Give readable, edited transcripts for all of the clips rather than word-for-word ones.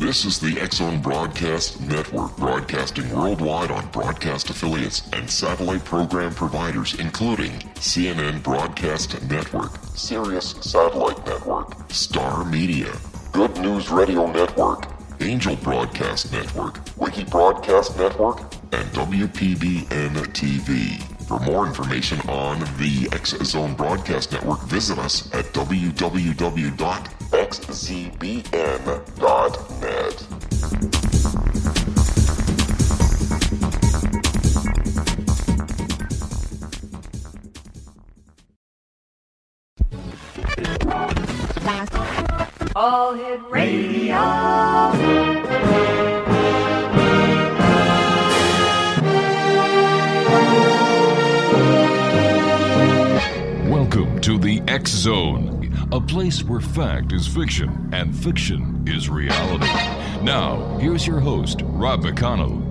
This is the X-Zone Broadcast Network, broadcasting worldwide on broadcast affiliates and satellite program providers, including CNN Broadcast Network, Sirius Satellite Network, Star Media, Good News Radio Network, Angel Broadcast Network, Wiki Broadcast Network, and WPBN TV. For more information on the X-Zone Broadcast Network, visit us at www.xzbn.net. All Hit Radio. Welcome to the X-Zone, a place where fact is fiction and fiction is reality. Now, here's your host, Rob McConnell.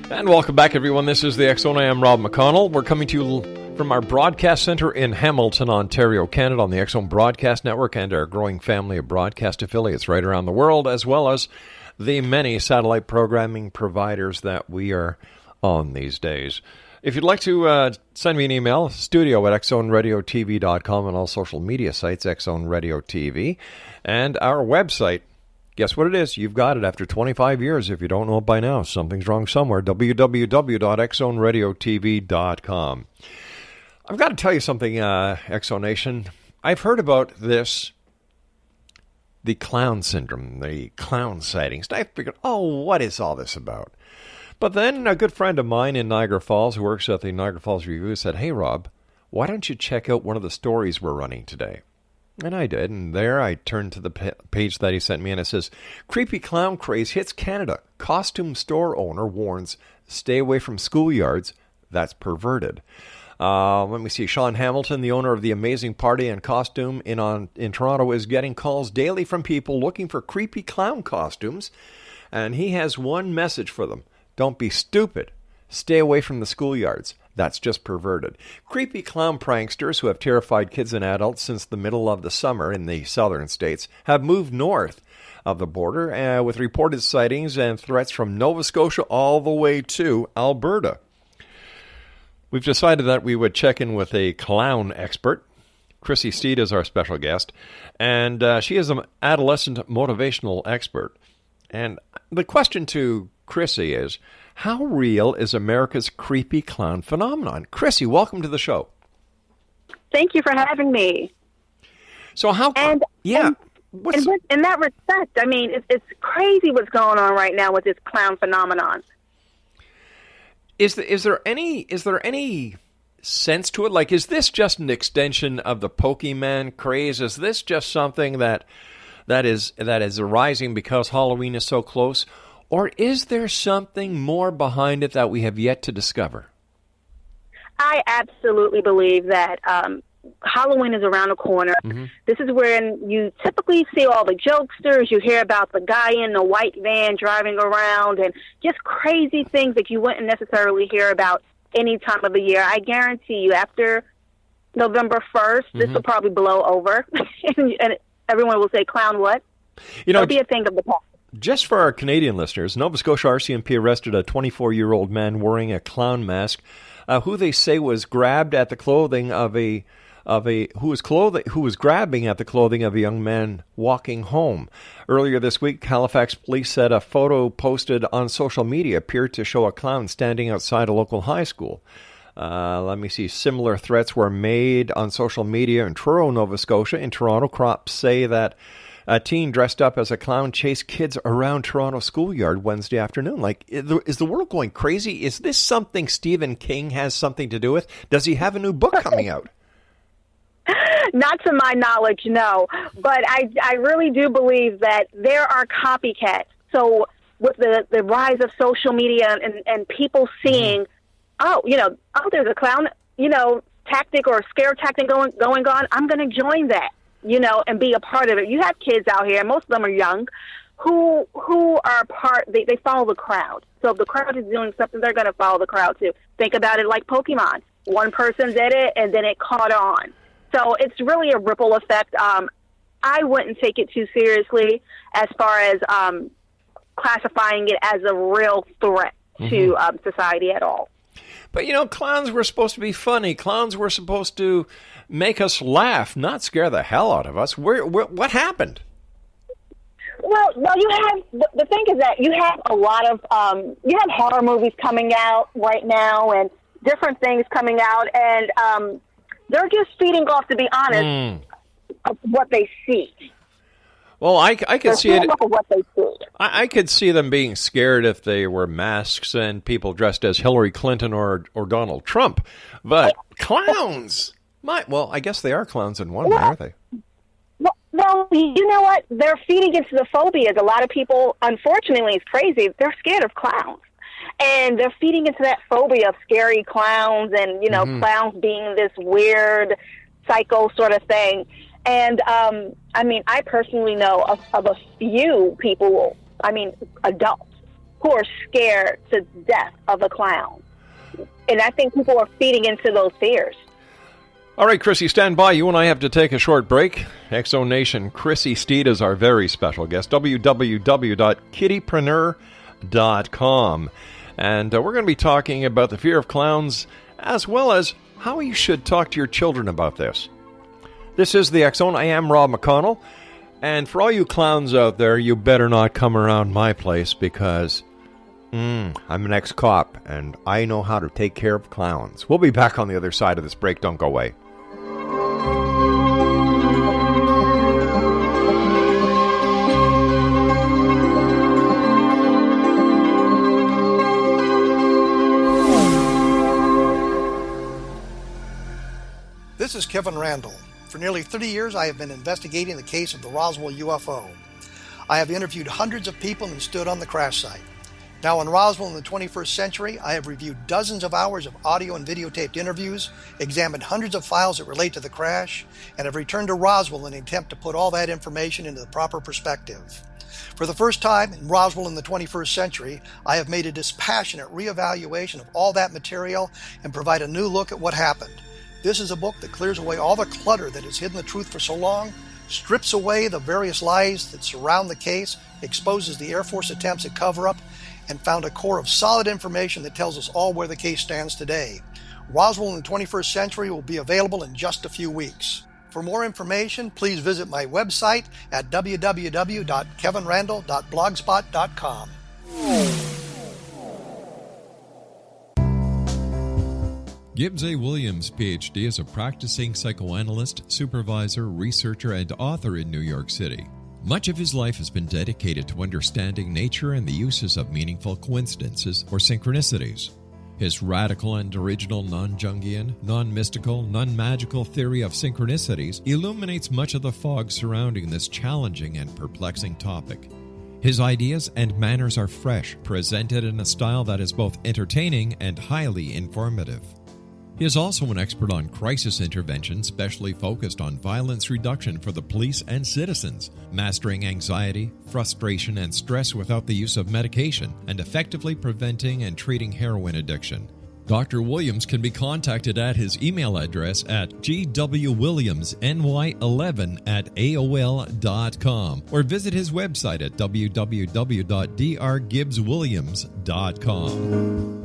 And welcome back, everyone. This is the X-Zone. I am Rob McConnell. We're coming to you from our broadcast center in Hamilton, Ontario, Canada, on the X-Zone Broadcast Network and our growing family of broadcast affiliates right around the world, as well as the many satellite programming providers that we are on these days. If you'd like to send me an email, studio@xzoneradiotv.com, and all social media sites, X-Zone Radio TV, and our website. Guess what it is? You've got it after 25 years. If you don't know it by now, something's wrong somewhere. www.xzoneradiotv.com. I've got to tell you something, X-Zone Nation. I've heard about this, the clown syndrome, the clown sightings. And I figured, what is all this about? But then a good friend of mine in Niagara Falls who works at the Niagara Falls Review said, hey, Rob, why don't you check out one of the stories we're running today? And I did, and there I turned to the page that he sent me, and it says, Creepy clown craze hits Canada. Costume store owner warns, stay away from schoolyards. That's perverted. Let me see. Sean Hamilton, the owner of the Amazing Party and Costume in Toronto, is getting calls daily from people looking for creepy clown costumes, and he has one message for them. Don't be stupid. Stay away from the schoolyards. That's just perverted. Creepy clown pranksters who have terrified kids and adults since the middle of the summer in the southern states have moved north of the border with reported sightings and threats from Nova Scotia all the way to Alberta. We've decided that we would check in with a clown expert. CHRISSY STEED is our special guest, and she is an adolescent motivational expert. And the question to CHRISSY is, how real is America's creepy clown phenomenon? CHRISSY, welcome to the show. Thank you for having me. So how... in that respect, I mean, it's crazy what's going on right now with this clown phenomenon. Is there any sense to it? Like, is this just an extension of the Pokemon craze? Is this just something that is arising because Halloween is so close? Or is there something more behind it that we have yet to discover? I absolutely believe that Halloween is around the corner. Mm-hmm. This is when you typically see all the jokesters. You hear about the guy in the white van driving around and just crazy things that you wouldn't necessarily hear about any time of the year. I guarantee you after November 1st, this will probably blow over. and everyone will say, clown what? It'll be a thing of the past. Just for our Canadian listeners, Nova Scotia RCMP arrested a 24-year-old man wearing a clown mask, who they say was grabbed at the clothing who was grabbing at the clothing of a young man walking home. Earlier this week, Halifax police said a photo posted on social media appeared to show a clown standing outside a local high school. Let me see. Similar threats were made on social media in Truro, Nova Scotia. In Toronto, cops say that a teen dressed up as a clown chased kids around Toronto schoolyard Wednesday afternoon. Like, is the world going crazy? Is this something Stephen King has something to do with? Does he have a new book coming out? Not to my knowledge, no. But I really do believe that there are copycats. So with the rise of social media and people seeing, there's a clown, tactic or scare tactic going on, I'm going to join that. and be a part of it. You have kids out here, and most of them are young, who are they follow the crowd. So if the crowd is doing something, they're going to follow the crowd too. Think about it like Pokemon. One person did it, and then it caught on. So it's really a ripple effect. I wouldn't take it too seriously as far as classifying it as a real threat to society at all. But, clowns were supposed to be funny. Clowns were supposed to make us laugh, not scare the hell out of us. What happened? Well, you have, the thing is that you have a lot of, you have horror movies coming out right now and different things coming out, and they're just feeding off, to be honest, of what they see. Well, I could see it. What they see. I could see them being scared if they were masks and people dressed as Hillary Clinton or Donald Trump. But clowns, I guess they are clowns in one way, aren't they? Well, you know what? They're feeding into the phobias. A lot of people, unfortunately, it's crazy. They're scared of clowns. And they're feeding into that phobia of scary clowns and, clowns being this weird, psycho sort of thing. And, I personally know of a few people, adults, who are scared to death of a clown. And I think people are feeding into those fears. All right, Chrissy, stand by. You and I have to take a short break. Exo Nation, Chrissy Steed is our very special guest, www.kittypreneur.com. And we're going to be talking about the fear of clowns, as well as how you should talk to your children about this. This is the X Zone. I am Rob McConnell. And for all you clowns out there, you better not come around my place because I'm an ex-cop and I know how to take care of clowns. We'll be back on the other side of this break. Don't go away. This is Kevin Randall. For nearly 30 years, I have been investigating the case of the Roswell UFO. I have interviewed hundreds of people and stood on the crash site. Now in Roswell in the 21st century, I have reviewed dozens of hours of audio and videotaped interviews, examined hundreds of files that relate to the crash, and have returned to Roswell in an attempt to put all that information into the proper perspective. For the first time in Roswell in the 21st century, I have made a dispassionate reevaluation of all that material and provide a new look at what happened. This is a book that clears away all the clutter that has hidden the truth for so long, strips away the various lies that surround the case, exposes the Air Force attempts at cover-up, and found a core of solid information that tells us all where the case stands today. Roswell in the 21st century will be available in just a few weeks. For more information, please visit my website at www.kevinrandall.blogspot.com. Gibbs A. Williams, Ph.D., is a practicing psychoanalyst, supervisor, researcher, and author in New York City. Much of his life has been dedicated to understanding nature and the uses of meaningful coincidences or synchronicities. His radical and original non-Jungian, non-mystical, non-magical theory of synchronicities illuminates much of the fog surrounding this challenging and perplexing topic. His ideas and manners are fresh, presented in a style that is both entertaining and highly informative. He is also an expert on crisis intervention specially focused on violence reduction for the police and citizens, mastering anxiety, frustration, and stress without the use of medication, and effectively preventing and treating heroin addiction. Dr. Williams can be contacted at his email address at gwwilliamsny11@aol.com or visit his website at www.drgibbswilliams.com.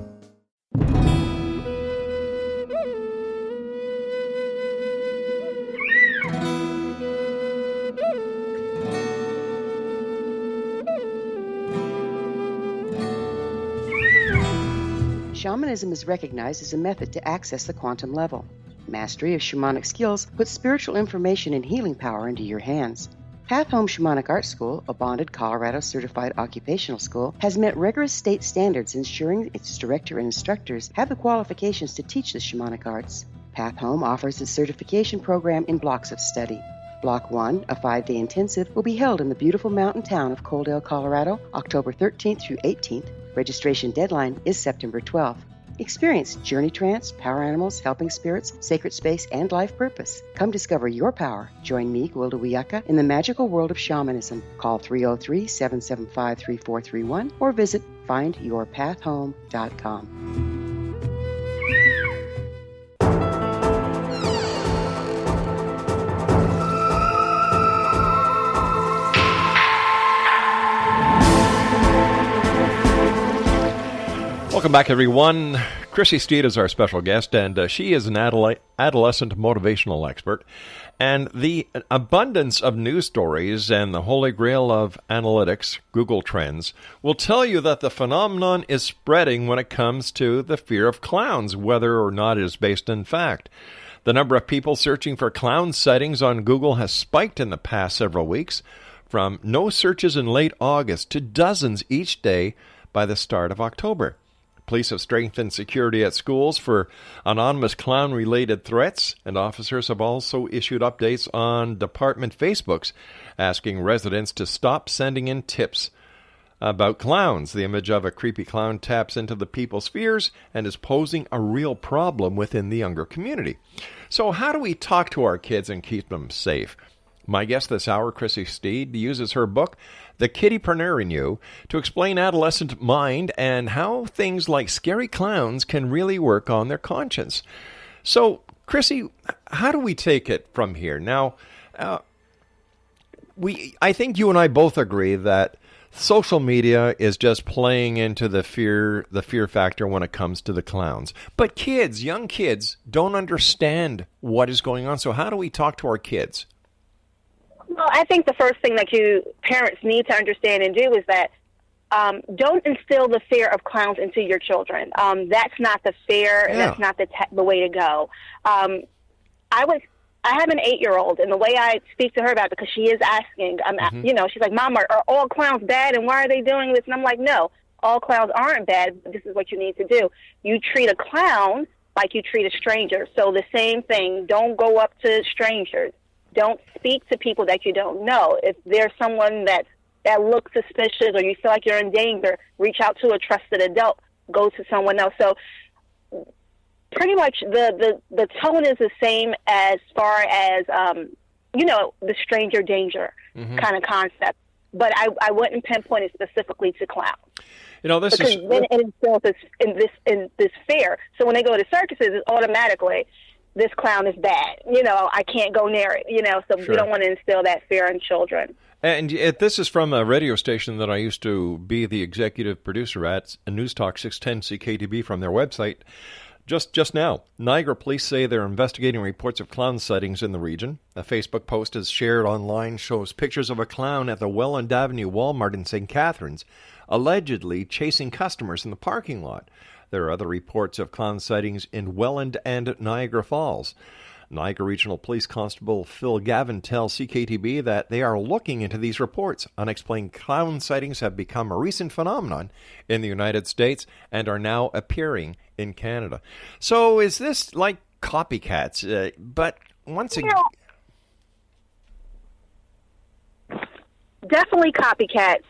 Shamanism is recognized as a method to access the quantum level. Mastery of shamanic skills puts spiritual information and healing power into your hands. Path Home Shamanic Art School, a bonded Colorado certified occupational school, has met rigorous state standards ensuring its director and instructors have the qualifications to teach the shamanic arts. Path Home offers its certification program in blocks of study. Block 1, a 5-day intensive, will be held in the beautiful mountain town of Coaldale, Colorado, October 13th through 18th. Registration deadline is September 12th. Experience Journey Trance, Power Animals, Helping Spirits, Sacred Space, and Life Purpose. Come discover your power. Join me, Gwilda Wiyaka, in the magical world of shamanism. Call 303-775-3431 or visit findyourpathhome.com. Welcome back, everyone. CHRISSY STEED is our special guest, and she is an adolescent motivational expert. And the abundance of news stories and the holy grail of analytics, Google Trends, will tell you that the phenomenon is spreading when it comes to the fear of clowns, whether or not it is based in fact. The number of people searching for clown sightings on Google has spiked in the past several weeks, from no searches in late August to dozens each day by the start of October. Police have strengthened security at schools for anonymous clown-related threats, and officers have also issued updates on department Facebooks asking residents to stop sending in tips about clowns. The image of a creepy clown taps into the people's fears and is posing a real problem within the younger community. So how do we talk to our kids and keep them safe? My guest this hour, CHRISSY STEED, uses her book, The Kiddipreneur in You, to explain adolescent mind and how things like scary clowns can really work on their conscience. So, CHRISSY, how do we take it from here? Now, I think you and I both agree that social media is just playing into the fear factor when it comes to the clowns. But kids, young kids, don't understand what is going on. So how do we talk to our kids? Well, I think the first thing that parents need to understand and do is that don't instill the fear of clowns into your children. That's not the fear, and that's not the way to go. I have an 8-year-old, and the way I speak to her about it, because she is asking, she's like, Mom, are all clowns bad, and why are they doing this? And I'm like, no, all clowns aren't bad, but this is what you need to do. You treat a clown like you treat a stranger. So the same thing, don't go up to strangers. Don't speak to people that you don't know. If there's someone that looks suspicious or you feel like you're in danger, reach out to a trusted adult. Go to someone else. So pretty much the tone is the same as far as, the stranger danger kind of concept. But I wouldn't pinpoint it specifically to clowns. Then it instills this fear. So when they go to circuses, it's automatically, this clown is bad. I can't go near it. So Sure. We don't want to instill that fear in children. And this is from a radio station that I used to be the executive producer at, News Talk 610 CKTB, from their website. Just now, Niagara police say they're investigating reports of clown sightings in the region. A Facebook post is shared online shows pictures of a clown at the Welland Avenue Walmart in St. Catharines, allegedly chasing customers in the parking lot. There are other reports of clown sightings in Welland and Niagara Falls. Niagara Regional Police Constable Phil Gavin tells CKTB that they are looking into these reports. Unexplained clown sightings have become a recent phenomenon in the United States and are now appearing in Canada. So is this like copycats? But once again... Definitely copycats.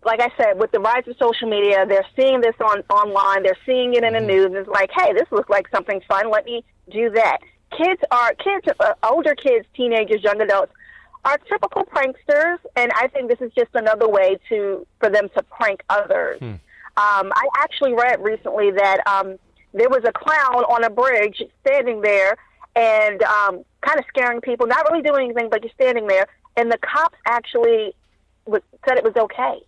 Like I said, with the rise of social media, they're seeing this online. They're seeing it in the news. It's like, hey, this looks like something fun. Let me do that. Older kids, teenagers, young adults are typical pranksters, and I think this is just another way for them to prank others. I actually read recently that there was a clown on a bridge standing there and kind of scaring people, not really doing anything, but just standing there. And the cops actually said it was okay,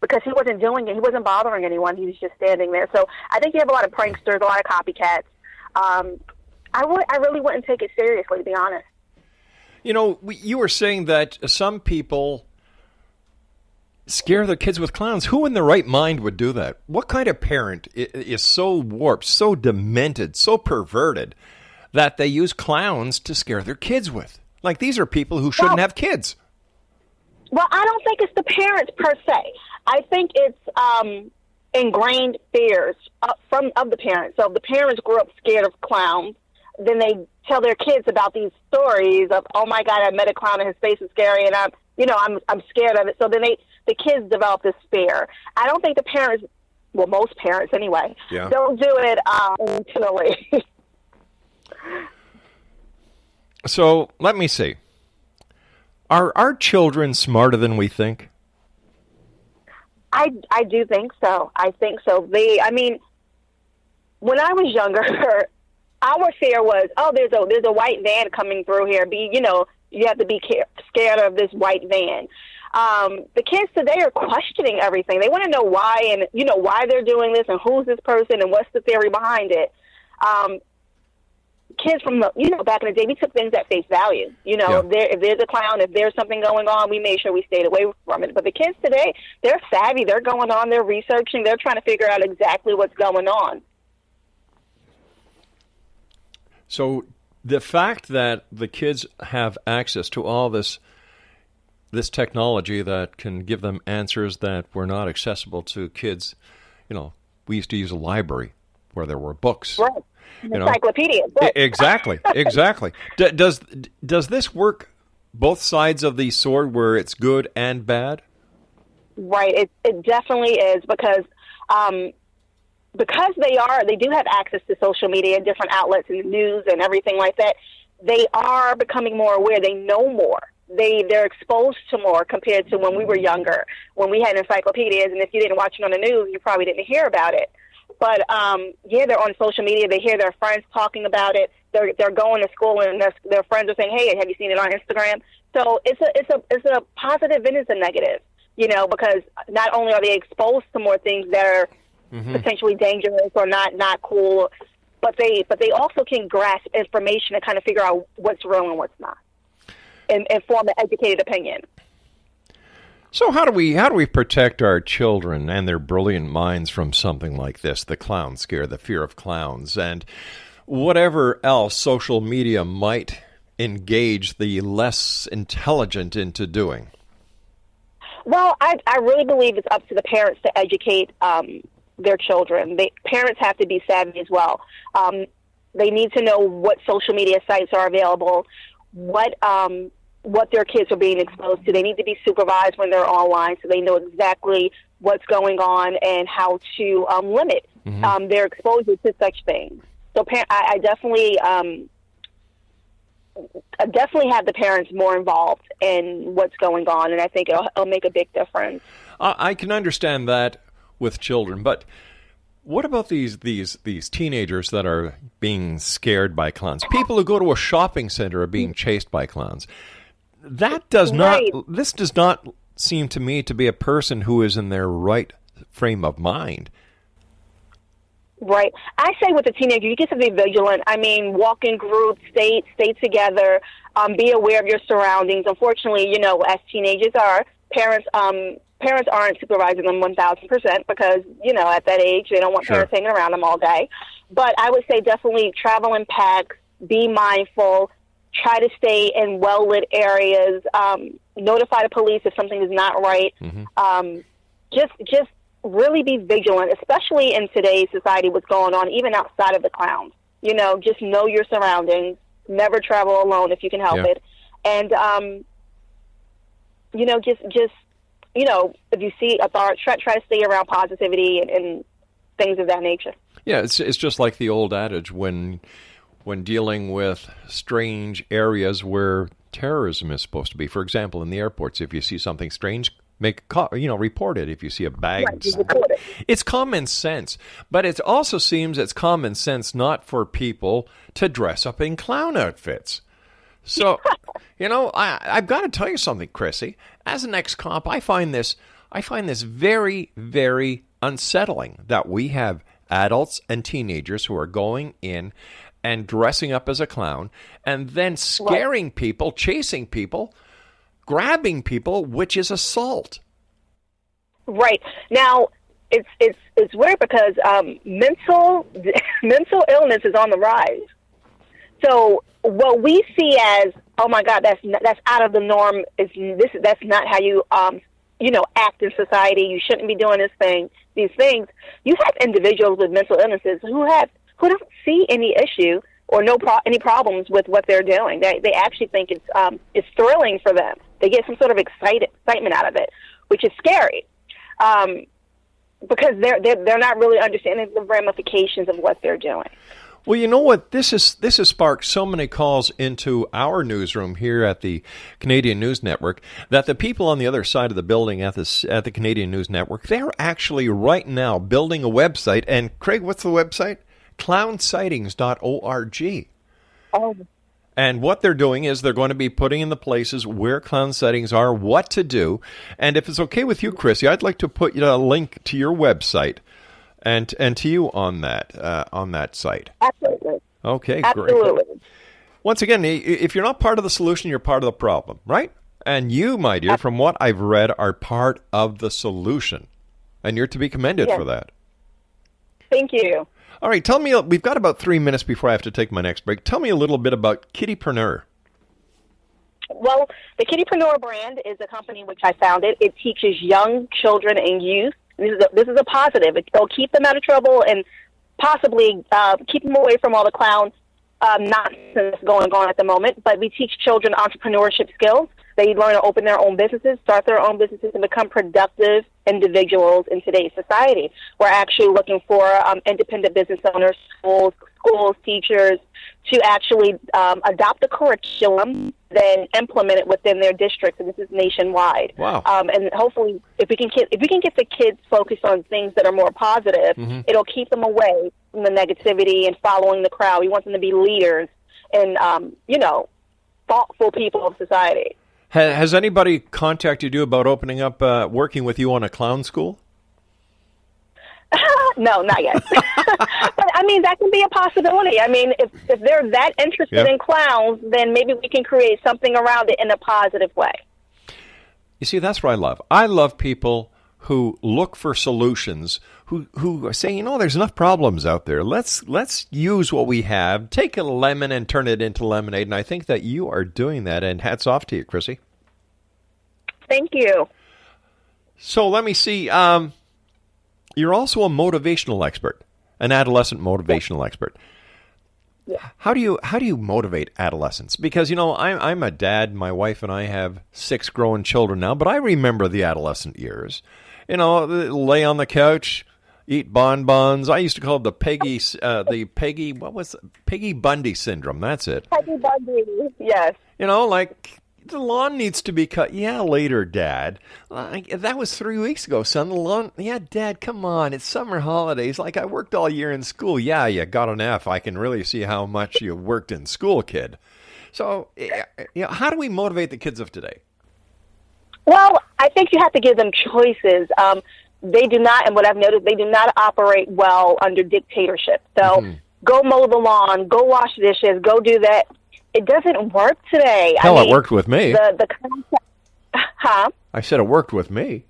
because he wasn't doing it. He wasn't bothering anyone. He was just standing there. So I think you have a lot of pranksters, a lot of copycats. I really wouldn't take it seriously, to be honest. You were saying that some people scare their kids with clowns. Who in their right mind would do that? What kind of parent is so warped, so demented, so perverted that they use clowns to scare their kids with? Like, these are people who shouldn't have kids. Well, I don't think it's the parents per se. I think it's ingrained fears of the parents. So if the parents grew up scared of clowns, then they tell their kids about these stories of, oh my God, I met a clown and his face is scary, and I'm scared of it. So then the kids develop this fear. I don't think the parents well, most parents anyway, Yeah. don't do it intentionally. So let me see. Are our children smarter than we think? I do think so. I think so. When I was younger, our fear was, oh, there's a white van coming through here. You have to be scared of this white van. The kids today are questioning everything. They want to know why and, why they're doing this and who's this person and what's the theory behind it. Kids from, back in the day, we took things at face value. If there's a clown, if there's something going on, we made sure we stayed away from it. But the kids today, they're savvy. They're going on, they're researching, they're trying to figure out exactly what's going on. So the fact that the kids have access to all this technology that can give them answers that were not accessible to kids, we used to use a library where there were books. Right. Encyclopedia. Exactly. Does this work both sides of the sword where it's good and bad? Right. It definitely is because they do have access to social media, different outlets and the news and everything like that. They are becoming more aware. They know more. They're exposed to more compared to when we were younger, when we had encyclopedias, and if you didn't watch it on the news, you probably didn't hear about it. But they're on social media. They hear their friends talking about it. They're going to school, and their friends are saying, "Hey, have you seen it on Instagram?" So it's a positive and it's a negative, because not only are they exposed to more things that are potentially dangerous or not cool, but they also can grasp information and kind of figure out what's real and what's not, and form an educated opinion. So how do we protect our children and their brilliant minds from something like this, the clown scare, the fear of clowns, and whatever else social media might engage the less intelligent into doing? Well, I really believe it's up to the parents to educate their children. Parents have to be savvy as well. They need to know what social media sites are available, what their kids are being exposed to. They need to be supervised when they're online so they know exactly what's going on and how to limit their exposure to such things. So I definitely have the parents more involved in what's going on, and I think it'll make a big difference. I can understand that with children, but what about these teenagers that are being scared by clowns? People who go to a shopping center are being chased by clowns. This does not seem to me to be a person who is in their right frame of mind. Right. I say with the teenager, you get to be vigilant. Walk in groups, stay together, be aware of your surroundings. Unfortunately, as teenagers are, parents aren't supervising them 1,000% because, at that age, they don't want parents hanging around them all day. But I would say definitely travel in packs, be mindful, try to stay in well-lit areas, notify the police if something is not right. Just really be vigilant, especially in today's society, what's going on, even outside of the clowns. Just know your surroundings. Never travel alone if you can help it. And, if you see authority, try to stay around positivity and things of that nature. Yeah, it's just like the old adage when dealing with strange areas where terrorism is supposed to be. For example, in the airports, if you see something strange, report it. If you see a bag, report it. It's common sense. But it also seems it's common sense not for people to dress up in clown outfits. So, I've got to tell you something, Chrissy. As an ex-cop, I find this very, very unsettling that we have adults and teenagers who are going in and dressing up as a clown and then scaring people, chasing people, grabbing people, which is assault. Right. Now, it's weird because mental illness is on the rise. So what we see as, oh my God, that's out of the norm. That's not how you act in society. You shouldn't be doing these things. You have individuals with mental illnesses who don't see any issue or any problems with what they're doing. They actually think it's thrilling for them. They get some sort of excitement out of it, which is scary. because they're not really understanding the ramifications of what they're doing. Well, you know what? This has sparked so many calls into our newsroom here at the Canadian News Network that the people on the other side of the building at the Canadian News Network, they're actually right now building a website. And Craig, what's the website? clownsightings.org. Oh. And what they're doing is they're going to be putting in the places where clown sightings are, what to do. And if it's okay with you, Chrissy, I'd like to put a link to your website and to you on that site. Absolutely. Okay, Absolutely. Great. Once again, if you're not part of the solution, you're part of the problem, right? And you, my dear, from what I've read, are part of the solution. And you're to be commended for that. Thank you. All right, tell me, we've got about 3 minutes before I have to take my next break. Tell me a little bit about Kittypreneur. Well, the Kittypreneur brand is a company which I founded. It teaches young children and youth. This is a positive. It'll keep them out of trouble and possibly keep them away from all the clown nonsense going on at the moment. But we teach children entrepreneurship skills. They learn to open their own businesses, start their own businesses, and become productive individuals in today's society. We're actually looking for independent business owners, schools, teachers, to actually adopt the curriculum, then implement it within their districts, and this is nationwide. Wow! And hopefully, if we can get the kids focused on things that are more positive, it'll keep them away from the negativity and following the crowd. We want them to be leaders and thoughtful people of society. Has anybody contacted you about opening up, working with you on a clown school? No, not yet. But, I mean, that can be a possibility. I mean, if they're that interested in clowns, then maybe we can create something around it in a positive way. You see, that's what I love. I love people who look for solutions, who say, there's enough problems out there. Let's use what we have, take a lemon and turn it into lemonade. And I think that you are doing that, and hats off to you, Chrissy. Thank you. So let me see. You're also a motivational expert, an adolescent motivational expert. Yeah. How do you motivate adolescents? Because, I'm a dad. My wife and I have 6 growing children now, but I remember the adolescent years. Lay on the couch, eat bonbons. I used to call it the Peggy Bundy syndrome. That's it. Peggy Bundy, yes. The lawn needs to be cut. Yeah, later, Dad. That was 3 weeks ago, son. The lawn. Yeah, Dad, come on. It's summer holidays. I worked all year in school. Yeah, you got an F. I can really see how much you worked in school, kid. So, how do we motivate the kids of today? Well, I think you have to give them choices. They do not, and what I've noticed, they do not operate well under dictatorship. So go mow the lawn, go wash dishes, go do that. It doesn't work today. Hell, it worked with me. The concept, huh? I said it worked with me.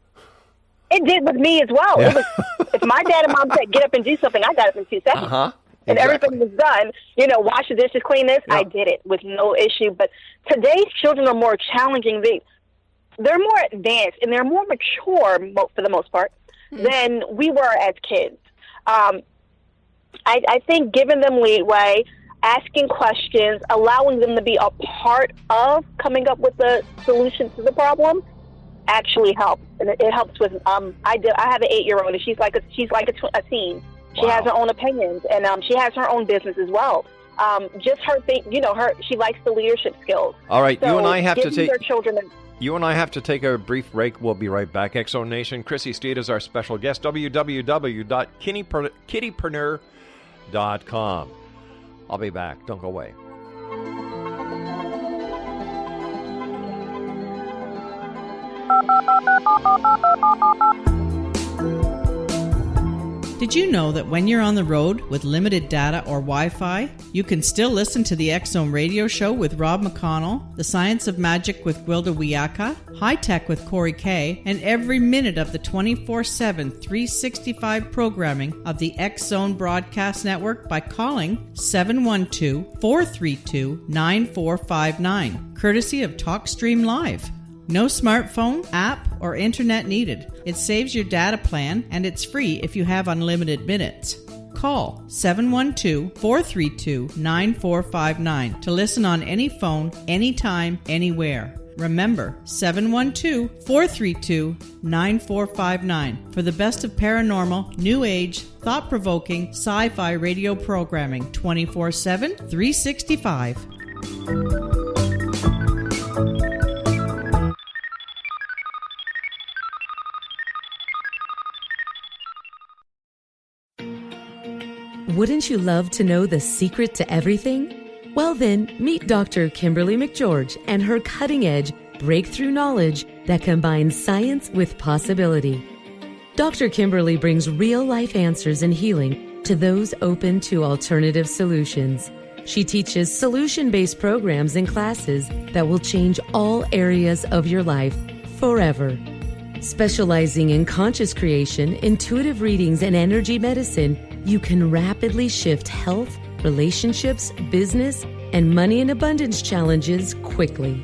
It did with me as well. Yeah. It was, if my dad and mom said, get up and do something, I got up in 2 seconds. Uh-huh. And everything was done. Wash the dishes, clean this. I did it with no issue. But today's children are more challenging. They're more advanced and they're more mature for the most part than we were as kids. I think giving them leeway, asking questions, allowing them to be a part of coming up with the solution to the problem actually helps. And it helps with I have an 8-year-old and she's like a teen. She has her own opinions and she has her own business as well. Just her thing, she likes the leadership skills. All right, so you and I have to take their children. You and I have to take a brief break. We'll be right back. Exo Nation, CHRISSY STEED is our special guest. www.kittypreneur.com. I'll be back. Don't go away. Did you know that when you're on the road with limited data or Wi-Fi, you can still listen to the X-Zone radio show with Rob McConnell, The Science of Magic with Gwilda Wiyaka, High Tech with Corey Kay, and every minute of the 24/7, 365 programming of the X-Zone Broadcast Network by calling 712-432-9459, courtesy of TalkStream Live. No smartphone, app, or internet needed. It saves your data plan, and it's free if you have unlimited minutes. Call 712-432-9459 to listen on any phone, anytime, anywhere. Remember, 712-432-9459 for the best of paranormal, new age, thought-provoking, sci-fi radio programming 24/7, 365. Wouldn't you love to know the secret to everything? Well then, meet Dr. Kimberly McGeorge and her cutting-edge breakthrough knowledge that combines science with possibility. Dr. Kimberly brings real-life answers and healing to those open to alternative solutions. She teaches solution-based programs and classes that will change all areas of your life forever. Specializing in conscious creation, intuitive readings, and energy medicine, you can rapidly shift health, relationships, business, and money and abundance challenges quickly.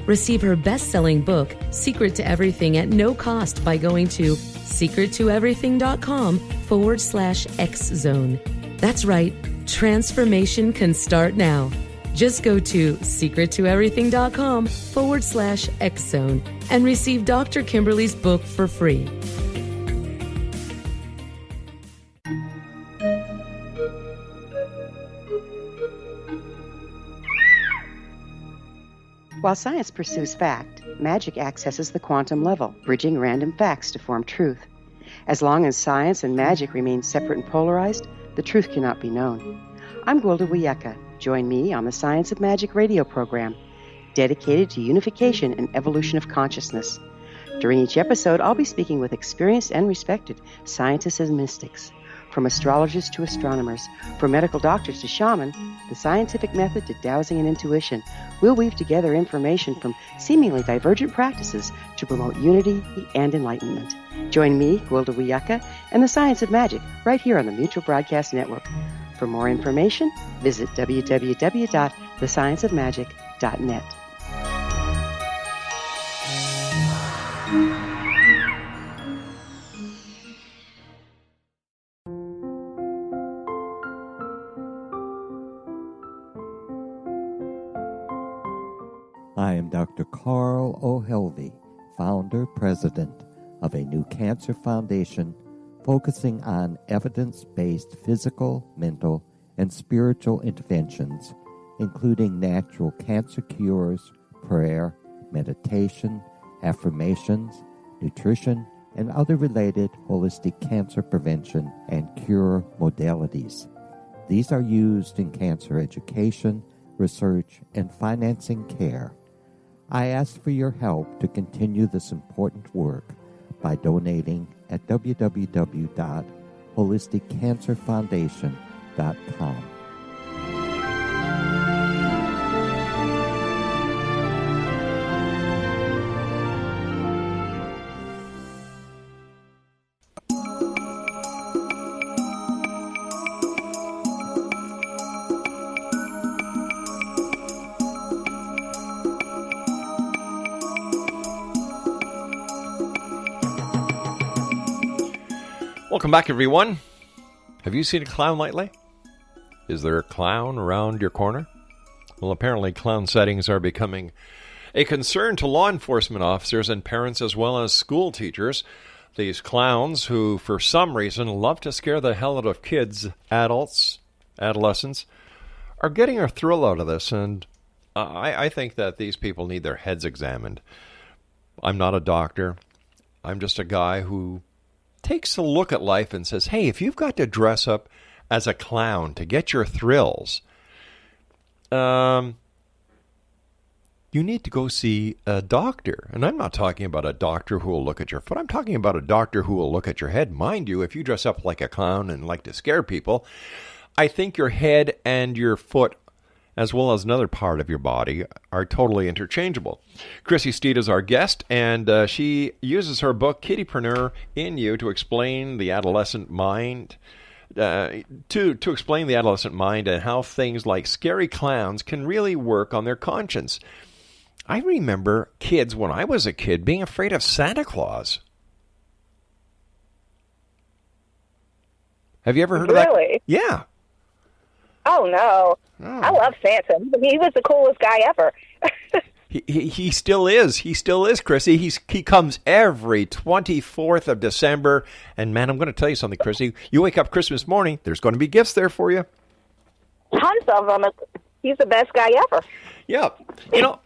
Receive her best-selling book, Secret to Everything, at no cost by going to secrettoeverything.com/X-Zone. That's right, transformation can start now. Just go to secrettoeverything.com/X-Zone and receive Dr. Kimberly's book for free. While science pursues fact, magic accesses the quantum level, bridging random facts to form truth. As long as science and magic remain separate and polarized, the truth cannot be known. I'm Gwilda Wiyaka. Join me on the Science of Magic radio program, dedicated to unification and evolution of consciousness. During each episode, I'll be speaking with experienced and respected scientists and mystics. From astrologers to astronomers, from medical doctors to shaman, the scientific method to dowsing and intuition, we'll weave together information from seemingly divergent practices to promote unity and enlightenment. Join me, Gwilda Wiyaka, and the Science of Magic right here on the Mutual Broadcast Network. For more information, visit www.thescienceofmagic.net. I am Dr. Carl O'Helvey, founder, president of a new cancer foundation focusing on evidence-based physical, mental, and spiritual interventions, including natural cancer cures, prayer, meditation, affirmations, nutrition, and other related holistic cancer prevention and cure modalities. These are used in cancer education, research, and financing care. I ask for your help to continue this important work by donating at www.holisticcancerfoundation.com. Welcome back, everyone. Have you seen a clown lately? Is there a clown around your corner? Well, apparently clown sightings are becoming a concern to law enforcement officers and parents as well as school teachers. These clowns who, for some reason, love to scare the hell out of kids, adults, adolescents, are getting a thrill out of this, and I think that these people need their heads examined. I'm not a doctor. I'm just a guy who takes a look at life and says, hey, if you've got to dress up as a clown to get your thrills, you need to go see a doctor. And I'm not talking about a doctor who will look at your foot. I'm talking about a doctor who will look at your head. Mind you, if you dress up like a clown and like to scare people, I think your head and your foot, as well as another part of your body, are totally interchangeable. CHRISSY STEED is our guest, and she uses her book, Kittypreneur in You, to explain the adolescent mind, to explain the adolescent mind and how things like scary clowns can really work on their conscience. I remember kids, when I was a kid, being afraid of Santa Claus. Have you ever heard of that? Really? Yeah. Oh, no. Oh. I love Santa. He was the coolest guy ever. He still is. He still is, Chrissy. He comes every 24th of December. And, man, I'm going to tell you something, Chrissy. You wake up Christmas morning, there's going to be gifts there for you. Tons of them. He's the best guy ever. Yeah. You know,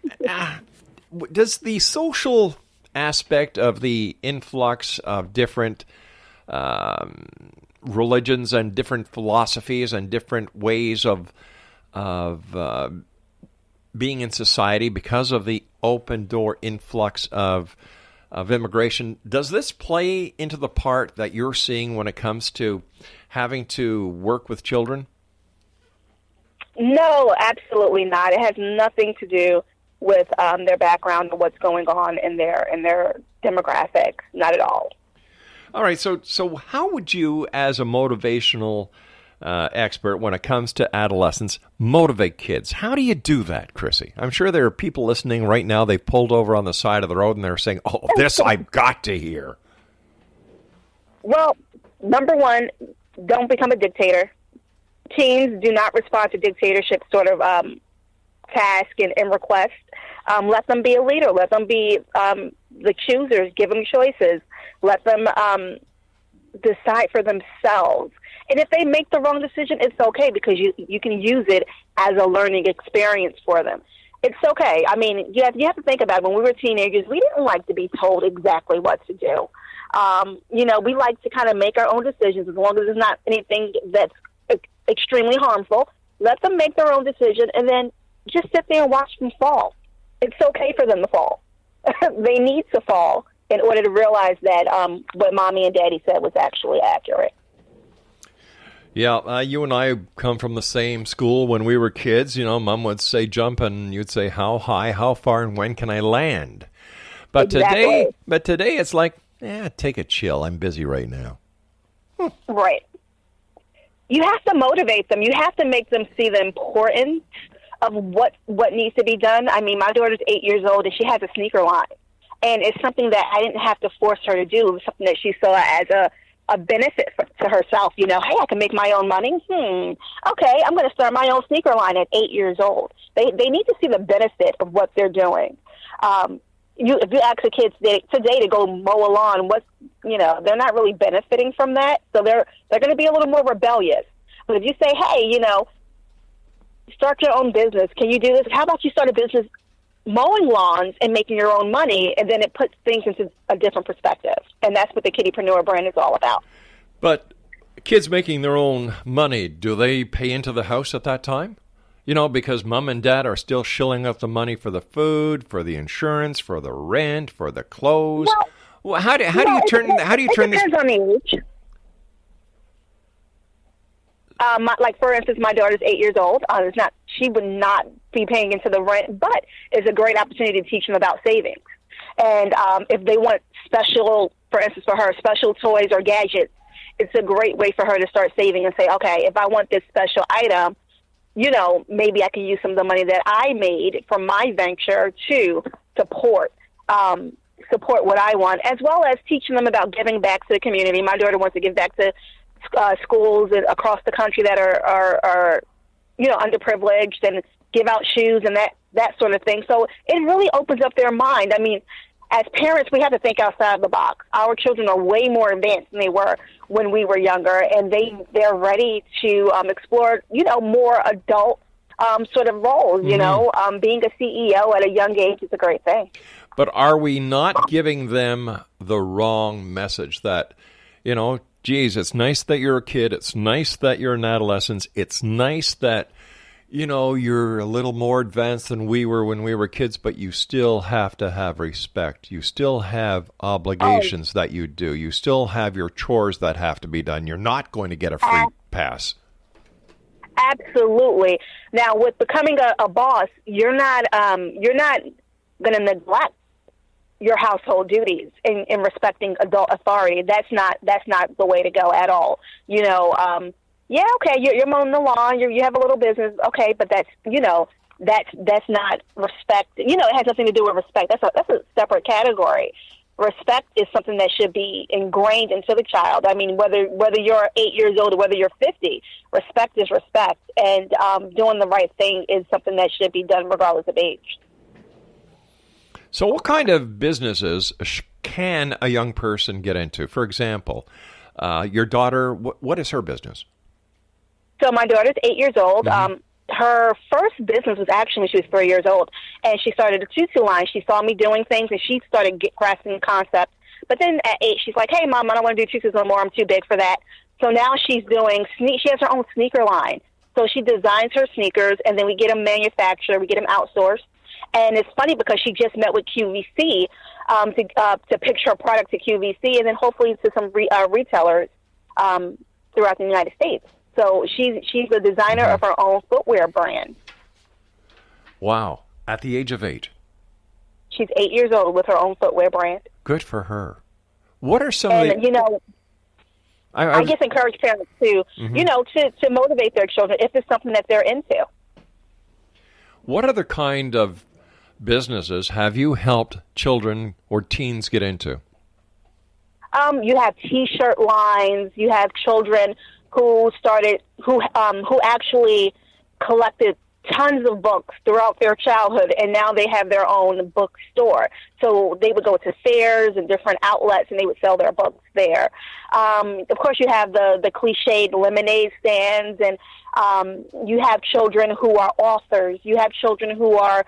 does the social aspect of the influx of different religions and different philosophies and different ways of being in society because of the open door influx of immigration, does this play into the part that you're seeing when it comes to having to work with children? No, absolutely not. It has nothing to do with their background or what's going on in their demographics. Not at all. All right. So how would you, as a motivational expert when it comes to adolescence, motivate kids? How do you do that, Chrissy? I'm sure there are people listening right now. They've pulled over on the side of the road and they're saying, "Oh, this I've got to hear." Well, number one, don't become a dictator. Teens do not respond to dictatorship sort of task and request. Let them be a leader. Let them be the choosers. Give them choices. Let them decide for themselves. And if they make the wrong decision, it's okay, because you can use it as a learning experience for them. It's okay. I mean, you have to think about it. When we were teenagers, we didn't like to be told exactly what to do. We like to kind of make our own decisions as long as it's not anything that's extremely harmful. Let them make their own decision and then just sit there and watch them fall. It's okay for them to fall. They need to fall in order to realize that what Mommy and Daddy said was actually accurate. Yeah, you and I come from the same school when we were kids. You know, Mom would say jump, and you'd say how high, how far, and when can I land? But exactly. today it's like, take a chill. I'm busy right now. Right. You have to motivate them. You have to make them see the importance of what needs to be done. I mean, my daughter's 8 years old, and she has a sneaker line. And it's something that I didn't have to force her to do. It was something that she saw as a benefit to herself. You know, hey, I can make my own money. Okay, I'm going to start my own sneaker line at 8 years old. They need to see the benefit of what they're doing. If you ask the kids today to go mow a lawn, they're not really benefiting from that. So they're going to be a little more rebellious. But if you say, hey, start your own business. Can you do this? How about you start a business mowing lawns and making your own money? And then it puts things into a different perspective. And that's what the Kiddipreneur brand is all about. But kids making their own money, do they pay into the house at that time? Because Mom and Dad are still shilling up the money for the food, for the insurance, for the rent, for the clothes. Well, how do you turn this? It depends on the age. Like, for instance, my daughter's 8 years old. She would not be paying into the rent, but it's a great opportunity to teach them about savings. And if they want special, for instance, for her, special toys or gadgets, it's a great way for her to start saving and say, okay, if I want this special item, maybe I can use some of the money that I made from my venture to support what I want, as well as teaching them about giving back to the community. My daughter wants to give back to schools across the country that are underprivileged, and give out shoes and that sort of thing. So it really opens up their mind. I mean, as parents, we have to think outside the box. Our children are way more advanced than they were when we were younger, and they're ready to explore, more adult sort of roles. Mm-hmm. Being a CEO at a young age is a great thing. But are we not giving them the wrong message that, geez, it's nice that you're a kid. It's nice that you're an adolescent. It's nice that, you're a little more advanced than we were when we were kids, but you still have to have respect. You still have obligations that you do. You still have your chores that have to be done. You're not going to get a free pass. Absolutely. Now, with becoming a boss, you're not going to neglect your household duties in respecting adult authority. That's not the way to go at all. Okay, you're mowing the lawn, you have a little business, okay, but that's not respect. It has nothing to do with respect. That's a separate category. Respect is something that should be ingrained into the child. I mean, whether you're 8 years old or whether you're 50, respect is respect, and doing the right thing is something that should be done regardless of age. So what kind of businesses can a young person get into? For example, your daughter, what is her business? So my daughter's 8 years old. Mm-hmm. Her first business was actually when she was 3 years old, and she started a tutu line. She saw me doing things, and she started grasping the concept. But then at 8, she's like, hey, Mom, I don't want to do tutus no more. I'm too big for that. So now she's doing she has her own sneaker line. So she designs her sneakers, and then we get them manufactured, we get them outsourced. And it's funny because she just met with QVC to pitch her product to QVC, and then hopefully to some retailers throughout the United States. So she's the designer of her own footwear brand. Wow. At the age of 8. She's 8 years old with her own footwear brand. Good for her. What are some of the... you know, I just encourage parents to, you know, to motivate their children if it's something that they're into. What other kind of businesses have you helped children or teens get into? You have T-shirt lines. You have children who actually collected tons of books throughout their childhood, and now they have their own bookstore. So they would go to fairs and different outlets, and they would sell their books there. Of course, you have the cliched lemonade stands, and you have children who are authors. You have children who are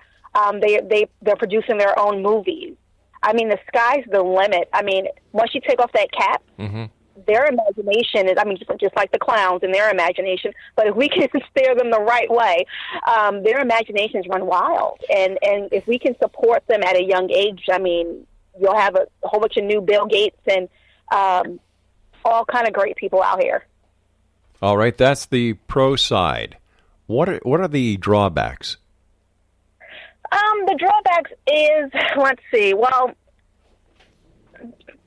they're producing their own movies. I mean, the sky's the limit. I mean, once you take off that cap, their imagination is, I mean, just like the clowns in their imagination, but if we can steer them the right way, their imaginations run wild. And if we can support them at a young age, I mean, you'll have a whole bunch of new Bill Gates and all kind of great people out here. All right, that's the pro side. What are the drawbacks? The drawbacks is, let's see, well,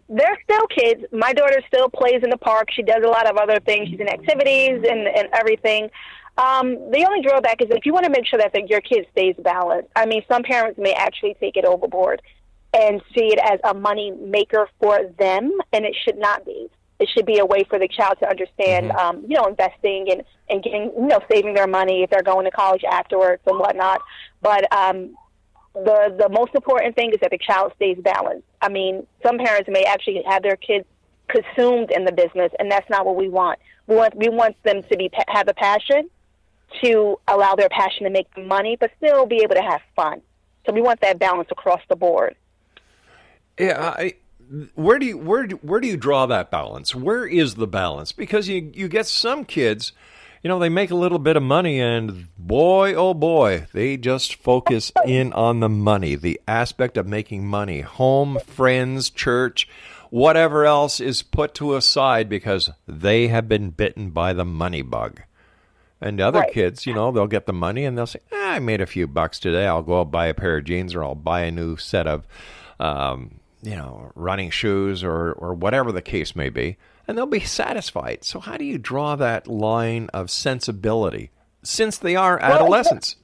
they're still kids. My daughter still plays in the park. She does a lot of other things. She's in activities and everything. The only drawback is if you want to make sure that your kid stays balanced. I mean, some parents may actually take it overboard and see it as a money maker for them, and it should not be. It should be a way for the child to understand, you know, investing and getting, you know, saving their money if they're going to college afterwards and whatnot. But the most important thing is that the child stays balanced. I mean, some parents may actually have their kids consumed in the business, and that's not what we want. We want them to have a passion, to allow their passion to make them money, but still be able to have fun. So we want that balance across the board. Yeah, where do you draw that balance? Where is the balance? Because you get some kids, you know, they make a little bit of money, and boy, oh boy, they just focus in on the money, the aspect of making money. Home, friends, church, whatever else is put to a side because they have been bitten by the money bug. And other kids, you know, they'll get the money and they'll say, I made a few bucks today. I'll go out buy a pair of jeans, or I'll buy a new set of, you know, running shoes, or whatever the case may be. And they'll be satisfied. So how do you draw that line of sensibility since they are adolescents?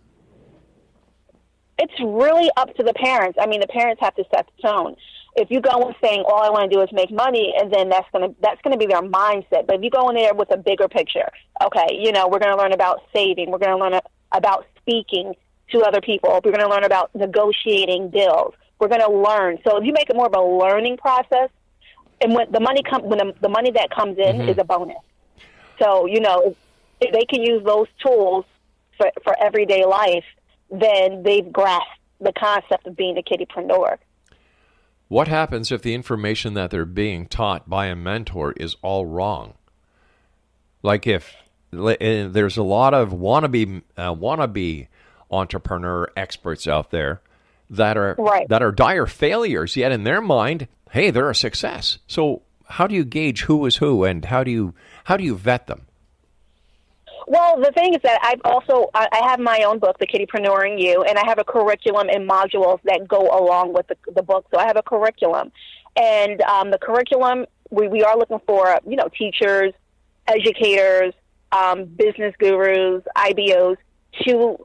It's really up to the parents. I mean, the parents have to set the tone. If you go in saying, all I want to do is make money, and then that's gonna be their mindset. But if you go in there with a bigger picture, okay, you know, we're going to learn about saving. We're going to learn about speaking to other people. We're going to learn about negotiating deals. We're going to learn. So if you make it more of a learning process, and when the money the money that comes in is a bonus. So, you know, if they can use those tools for everyday life, then they've grasped the concept of being a kiddipreneur. What happens if the information that they're being taught by a mentor is all wrong? Like if there's a lot of wannabe entrepreneur experts out there that are dire failures, yet in their mind, hey, they're a success. So how do you gauge who is who, and how do you vet them? Well, the thing is that I have my own book, The Kiddipreneuring You, and I have a curriculum and modules that go along with the book. So I have a curriculum, and the curriculum we are looking for, you know, teachers, educators, business gurus, IBOs to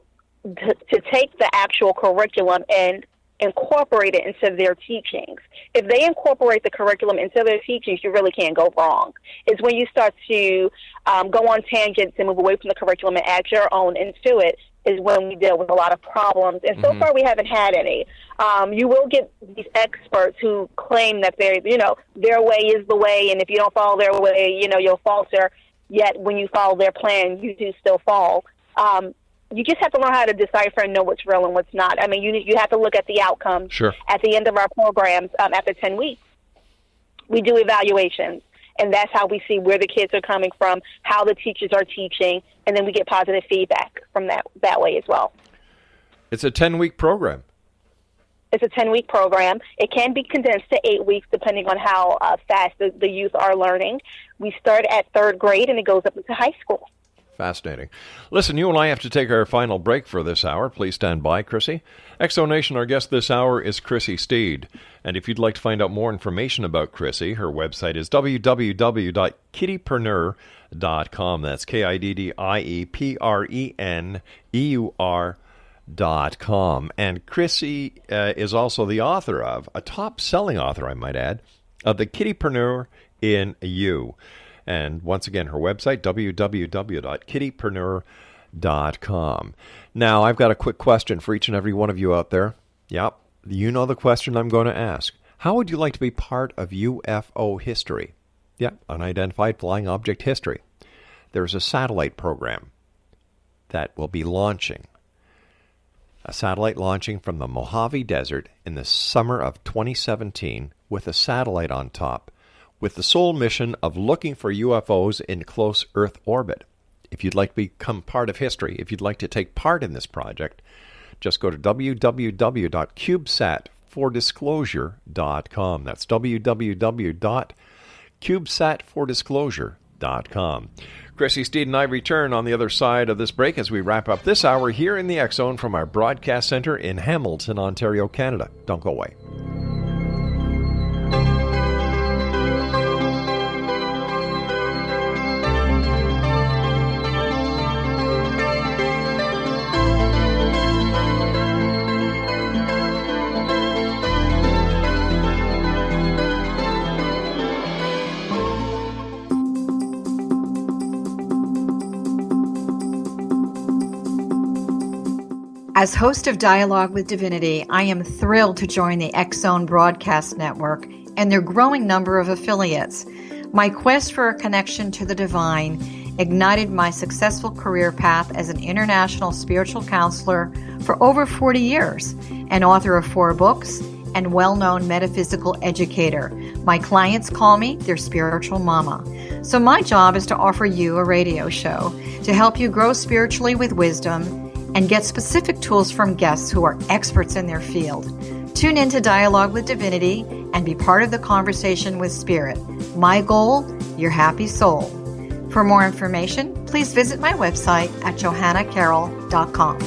take the actual curriculum and incorporate it into their teachings. If they incorporate the curriculum into their teachings, you really can't go wrong. It's when you start to go on tangents and move away from the curriculum and add your own into it, is when we deal with a lot of problems. And so far, we haven't had any. You will get these experts who claim that their way is the way, and if you don't follow their way, you'll falter. Yet when you follow their plan, you do still fall. You just have to learn how to decipher and know what's real and what's not. I mean, you have to look at the outcome. Sure. At the end of our programs, after 10 weeks, we do evaluations, and that's how we see where the kids are coming from, how the teachers are teaching, and then we get positive feedback from that way as well. It's a 10-week program. It's a 10-week program. It can be condensed to 8 weeks depending on how fast the youth are learning. We start at 3rd grade, and it goes up into high school. Fascinating. Listen, you and I have to take our final break for this hour. Please stand by, Chrissy. Exonation, our guest this hour is CHRISSY STEED. And if you'd like to find out more information about Chrissy, her website is www.kiddiePreneur.com. That's KIDDIEPRENEUR.com. And Chrissy is also the author of, a top-selling author, I might add, of The Kiddipreneur in You. And once again, her website, www.kiddipreneur.com. Now, I've got a quick question for each and every one of you out there. Yep, you know the question I'm going to ask. How would you like to be part of UFO history? Yep, unidentified flying object history. There's a satellite program that will be launching. A satellite launching from the Mojave Desert in the summer of 2017 with a satellite on top, with the sole mission of looking for UFOs in close Earth orbit. If you'd like to become part of history, if you'd like to take part in this project, just go to www.cubesatfordisclosure.com. That's www.cubesatfordisclosure.com. CHRISSY STEED and I return on the other side of this break as we wrap up this hour here in the X Zone from our broadcast center in Hamilton, Ontario, Canada. Don't go away. As host of Dialogue with Divinity, I am thrilled to join the X Zone Broadcast Network and their growing number of affiliates. My quest for a connection to the divine ignited my successful career path as an international spiritual counselor for over 40 years, an author of 4 books, and well-known metaphysical educator. My clients call me their spiritual mama. So my job is to offer you a radio show to help you grow spiritually with wisdom and get specific tools from guests who are experts in their field. Tune in to Dialogue with Divinity and be part of the conversation with Spirit. My goal, your happy soul. For more information, please visit my website at johannacarroll.com.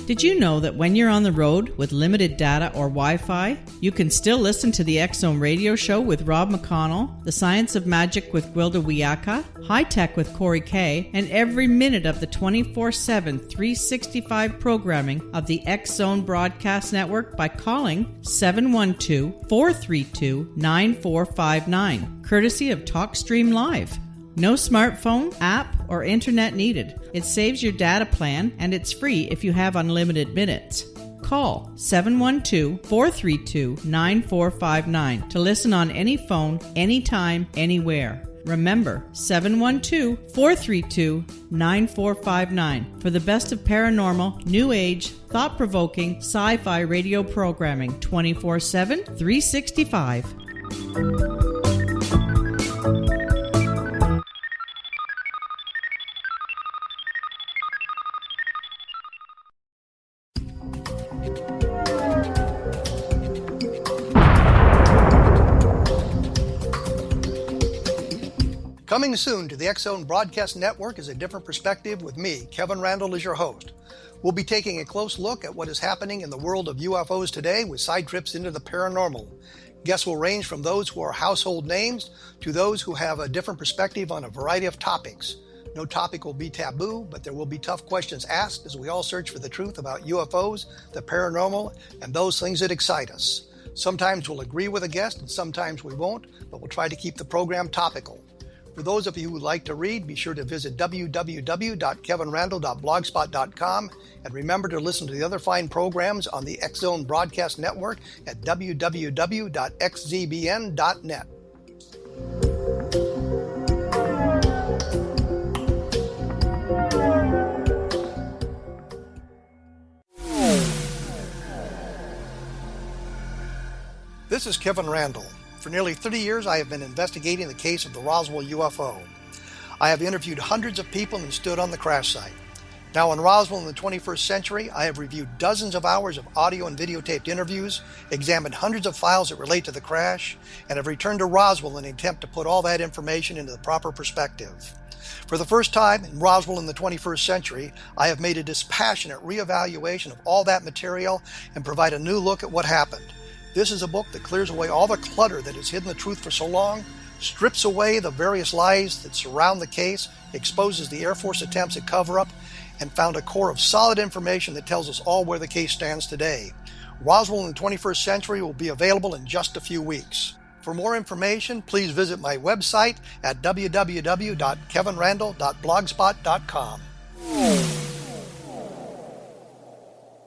Did you know that when you're on the road with limited data or Wi-Fi, you can still listen to the X Zone radio show with Rob McConnell, The Science of Magic with Gwilda Wiyaka, High Tech with Corey Kay, and every minute of the 24/7, 365 programming of the X Zone Broadcast Network by calling 712-432-9459, courtesy of TalkStream Live. No smartphone, app, or internet needed. It saves your data plan, and it's free if you have unlimited minutes. Call 712-432-9459 to listen on any phone, anytime, anywhere. Remember, 712-432-9459 for the best of paranormal, new age, thought-provoking, sci-fi radio programming 24/7, 365. Coming soon to the X Zone Broadcast Network is A Different Perspective with me, Kevin Randall, as your host. We'll be taking a close look at what is happening in the world of UFOs today with side trips into the paranormal. Guests will range from those who are household names to those who have a different perspective on a variety of topics. No topic will be taboo, but there will be tough questions asked as we all search for the truth about UFOs, the paranormal, and those things that excite us. Sometimes we'll agree with a guest and sometimes we won't, but we'll try to keep the program topical. For those of you who would like to read, be sure to visit www.kevinrandle.blogspot.com and remember to listen to the other fine programs on the X Zone Broadcast Network at www.xzbn.net. This is Kevin Randle. For nearly 30 years, I have been investigating the case of the Roswell UFO. I have interviewed hundreds of people and stood on the crash site. Now in Roswell in the 21st century, I have reviewed dozens of hours of audio and videotaped interviews, examined hundreds of files that relate to the crash, and have returned to Roswell in an attempt to put all that information into the proper perspective. For the first time in Roswell in the 21st century, I have made a dispassionate reevaluation of all that material and provide a new look at what happened. This is a book that clears away all the clutter that has hidden the truth for so long, strips away the various lies that surround the case, exposes the Air Force attempts at cover-up, and found a core of solid information that tells us all where the case stands today. Roswell in the 21st century will be available in just a few weeks. For more information, please visit my website at www.kevinrandle.blogspot.com.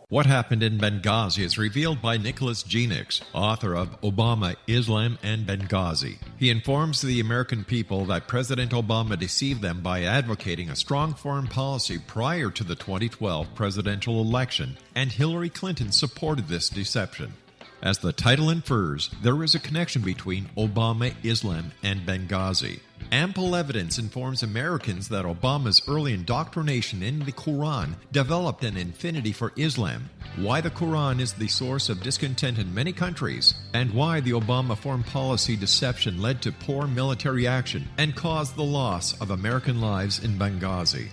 What Happened in Benghazi is revealed by Nicholas Genix, author of Obama, Islam, and Benghazi. He informs the American people that President Obama deceived them by advocating a strong foreign policy prior to the 2012 presidential election, and Hillary Clinton supported this deception. As the title infers, there is a connection between Obama, Islam, and Benghazi. Ample evidence informs Americans that Obama's early indoctrination in the Quran developed an affinity for Islam, why the Quran is the source of discontent in many countries, and why the Obama foreign policy deception led to poor military action and caused the loss of American lives in Benghazi.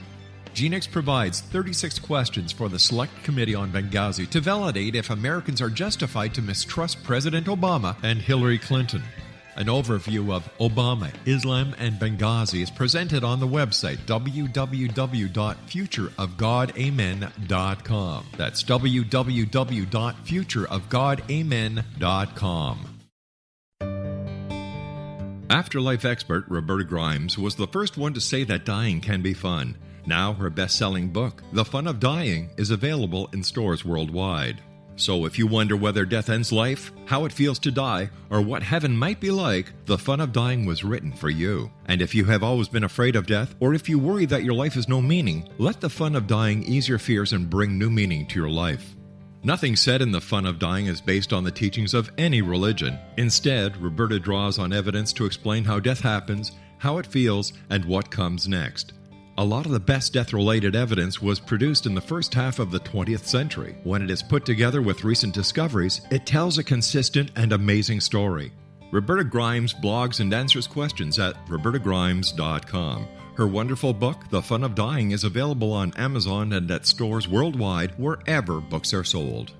Genix provides 36 questions for the Select Committee on Benghazi to validate if Americans are justified to mistrust President Obama and Hillary Clinton. An overview of Obama, Islam, and Benghazi is presented on the website www.futureofgodamen.com. That's www.futureofgodamen.com. Afterlife expert Roberta Grimes was the first one to say that dying can be fun. Now her best-selling book, The Fun of Dying, is available in stores worldwide. So if you wonder whether death ends life, how it feels to die, or what heaven might be like, The Fun of Dying was written for you. And if you have always been afraid of death, or if you worry that your life has no meaning, let The Fun of Dying ease your fears and bring new meaning to your life. Nothing said in The Fun of Dying is based on the teachings of any religion. Instead, Roberta draws on evidence to explain how death happens, how it feels, and what comes next. A lot of the best death-related evidence was produced in the first half of the 20th century. When it is put together with recent discoveries, it tells a consistent and amazing story. Roberta Grimes blogs and answers questions at robertagrimes.com. Her wonderful book, The Fun of Dying, is available on Amazon and at stores worldwide wherever books are sold.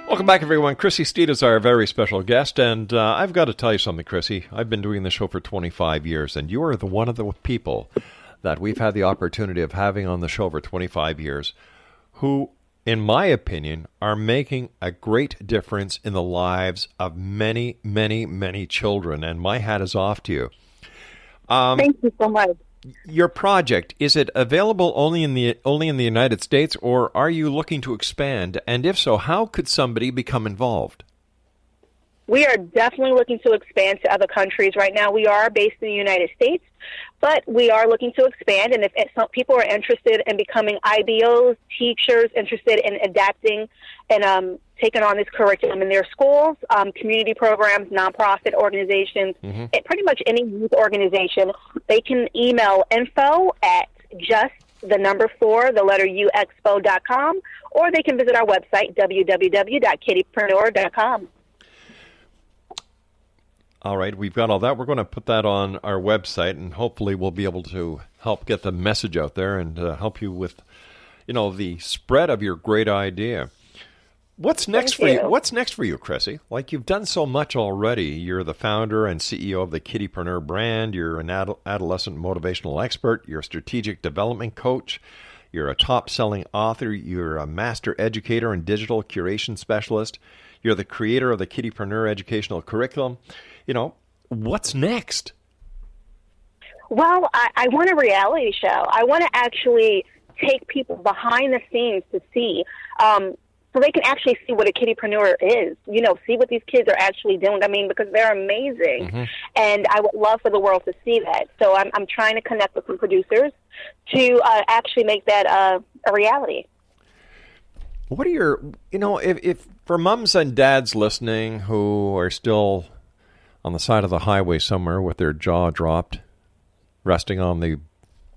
Welcome back, everyone. CHRISSY STEED is our very special guest, and I've got to tell you something, CHRISSY. I've been doing this show for 25 years, and you are one of the people that we've had the opportunity of having on the show for 25 years who, in my opinion, are making a great difference in the lives of many, many, many children, and my hat is off to you. Thank you so much. Your project, is it available only in the United States, or are you looking to expand? And if so, how could somebody become involved? We are definitely looking to expand to other countries. Right now, we are based in the United States, but we are looking to expand. And if some people are interested in becoming IBOs, teachers, interested in adapting and taking on this curriculum in their schools, community programs, nonprofit organizations, and pretty much any youth organization, they can email info@just4uexpo.com, or they can visit our website, www.kittypreneur.com. All right, we've got all that. We're going to put that on our website, and hopefully we'll be able to help get the message out there and help you with, the spread of your great idea. What's next for you? What's next for you, Chrissy? Like, you've done so much already. You're the founder and CEO of the Kittypreneur brand. You're an adolescent motivational expert. You're a strategic development coach. You're a top-selling author. You're a master educator and digital curation specialist. You're the creator of the Kittypreneur educational curriculum. What's next? Well, I want a reality show. I want to actually take people behind the scenes to see, so they can actually see what a Kittypreneur is, see what these kids are actually doing. I mean, because they're amazing. Mm-hmm. And I would love for the world to see that. So I'm trying to connect with some producers to actually make that a reality. What are your, if for moms and dads listening who are still on the side of the highway somewhere with their jaw dropped, resting on the